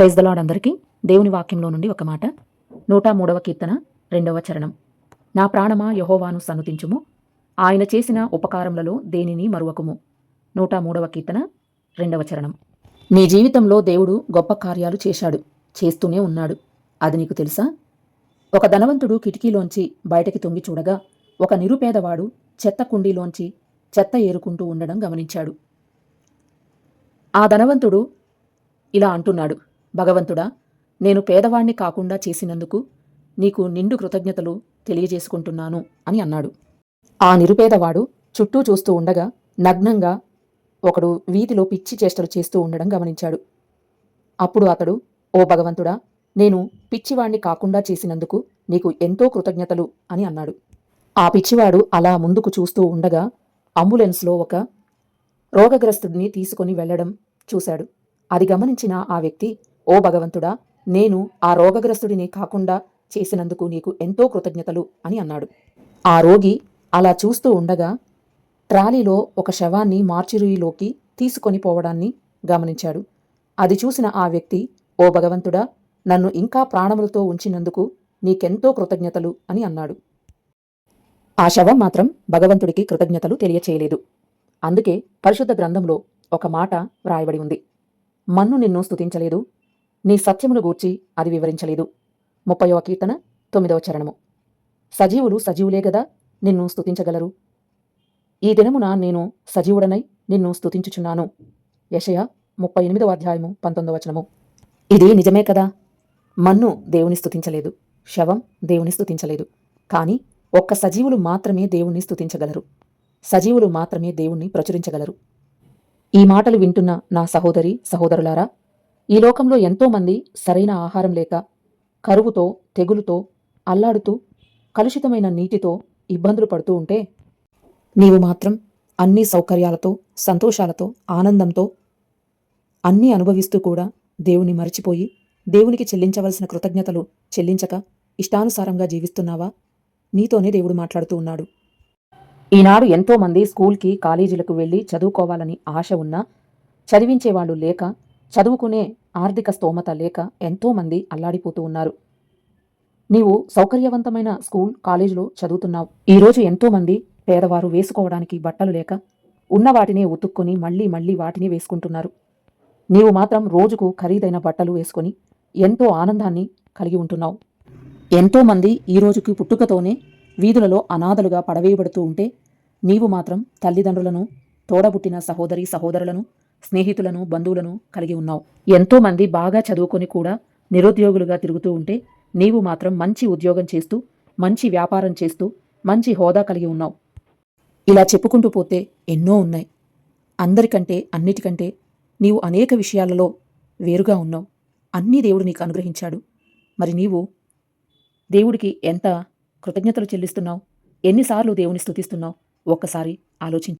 Praise the lord అందరికీ. దేవుని వాక్యంలో నుండి ఒక మాట. 103వ కీర్తన 2వ చరణం. నా ప్రాణమా యెహోవాను సన్నుతించుము, ఆయన చేసిన ఉపకారములలో దేనిని మరువకుము. 103వ కీర్తన 2వ చరణం. నీ జీవితంలో దేవుడు గొప్ప కార్యాలు చేశాడు, చేస్తూనే ఉన్నాడు. అది నీకు తెలుసా? ఒక ధనవంతుడు కిటికీలోంచి బయటకి తొంగి చూడగా ఒక నిరుపేదవాడు చెత్త కుండీలోంచి చెత్త ఏరుకుంటూ ఉండడం గమనించాడు. ఆ ధనవంతుడు ఇలా అంటున్నాడు, భగవంతుడా, నేను పేదవాణ్ణి కాకుండా చేసినందుకు నీకు నిండు కృతజ్ఞతలు తెలియజేసుకుంటున్నాను అని అన్నాడు. ఆ నిరుపేదవాడు చుట్టూ చూస్తూ ఉండగా నగ్నంగా ఒకడు వీధిలో పిచ్చి చేష్టలు చేస్తూ ఉండడం గమనించాడు. అప్పుడు అతడు, ఓ భగవంతుడా, నేను పిచ్చివాణ్ణి కాకుండా చేసినందుకు నీకు ఎంతో కృతజ్ఞతలు అని అన్నాడు. ఆ పిచ్చివాడు అలా ముందుకు చూస్తూ ఉండగా అంబులెన్స్లో ఒక రోగగ్రస్తుడిని తీసుకొని వెళ్లడం చూశాడు. అది గమనించిన ఆ వ్యక్తి, ఓ భగవంతుడా, నేను ఆ రోగగ్రస్తుడిని కాకుండా చేసినందుకు నీకు ఎంతో కృతజ్ఞతలు అని అన్నాడు. ఆ రోగి అలా చూస్తూ ఉండగా ట్రాలీలో ఒక శవాన్ని మార్చురీలోకి తీసుకొని పోవడాన్ని గమనించాడు. అది చూసిన ఆ వ్యక్తి, ఓ భగవంతుడా, నన్ను ఇంకా ప్రాణములతో ఉంచినందుకు నీకెంతో కృతజ్ఞతలు అని అన్నాడు. ఆ శవం మాత్రం భగవంతుడికి కృతజ్ఞతలు తెలియచేయలేదు. అందుకే పరిశుద్ధ గ్రంథంలో ఒక మాట వ్రాయబడి ఉంది, మన్ను నిన్ను స్తుతించలేదు, నీ సత్యమును గూర్చి అది వివరించలేదు. 30వ కీర్తన 9వ చరణము. సజీవులు సజీవులే గదా నిన్ను స్తుతించగలరు. ఈ దినమున నేను సజీవుడనై నిన్ను స్తుతించుచున్నాను. యెషయా 38వ అధ్యాయము 19వ వచనము. ఇది నిజమే కదా. మన్ను దేవుని స్తుతించలేదు, శవం దేవుని స్తుతించలేదు. కానీ ఒక్క సజీవులు మాత్రమే దేవుణ్ణి స్తుతించగలరు. సజీవులు మాత్రమే దేవుణ్ణి ప్రచురించగలరు. ఈ మాటలు వింటున్న నా సహోదరి సహోదరులారా, ఈ లోకంలో ఎంతోమంది సరైన ఆహారం లేక, కరువుతో, తెగులుతో, అల్లాడుతూ, కలుషితమైన నీటితో ఇబ్బందులు పడుతూ ఉంటే, నీవు మాత్రం అన్ని సౌకర్యాలతో, సంతోషాలతో, ఆనందంతో అన్నీ అనుభవిస్తూ కూడా దేవుని మరచిపోయి, దేవునికి చెల్లించవలసిన కృతజ్ఞతలు చెల్లించక ఇష్టానుసారంగా జీవిస్తున్నావా? నీతోనే దేవుడు మాట్లాడుతూ ఉన్నాడు. ఈనాడు ఎంతోమంది స్కూల్కి, కాలేజీలకు వెళ్ళి చదువుకోవాలని ఆశ ఉన్నా చదివించేవాళ్ళు లేక, చదువుకునే ఆర్థిక స్తోమత లేక ఎంతోమంది అల్లాడిపోతూ ఉన్నారు. నీవు సౌకర్యవంతమైన స్కూల్, కాలేజీలో చదువుతున్నావు. ఈరోజు ఎంతోమంది పేదవారు వేసుకోవడానికి బట్టలు లేక ఉన్న వాటినే ఉతుక్కొని మళ్ళీ మళ్ళీ వాటిని వేసుకుంటున్నారు. నీవు మాత్రం రోజుకు ఖరీదైన బట్టలు వేసుకొని ఎంతో ఆనందాన్ని కలిగి ఉంటున్నావు. ఎంతోమంది ఈ రోజుకి పుట్టుకతోనే వీధులలో అనాథలుగా పడవేయబడుతూ ఉంటే, నీవు మాత్రం తల్లిదండ్రులను, తోడబుట్టిన సహోదరి సహోదరులను, స్నేహితులను, బంధువులను కలిగి ఉన్నావు. ఎంతోమంది బాగా చదువుకొని కూడా నిరుద్యోగులుగా తిరుగుతూ ఉంటే, నీవు మాత్రం మంచి ఉద్యోగం చేస్తూ, మంచి వ్యాపారం చేస్తూ, మంచి హోదా కలిగి ఉన్నావు. ఇలా చెప్పుకుంటూ పోతే ఎన్నో ఉన్నాయి. అందరికంటే, అన్నిటికంటే నీవు అనేక విషయాలలో వేరుగా ఉన్నావు. అన్నీ దేవుడు నీకు అనుగ్రహించాడు. మరి నీవు దేవుడికి ఎంత కృతజ్ఞతలు చెల్లిస్తున్నావు? ఎన్నిసార్లు దేవుని స్తుతిస్తున్నావు? ఒక్కసారి ఆలోచించు.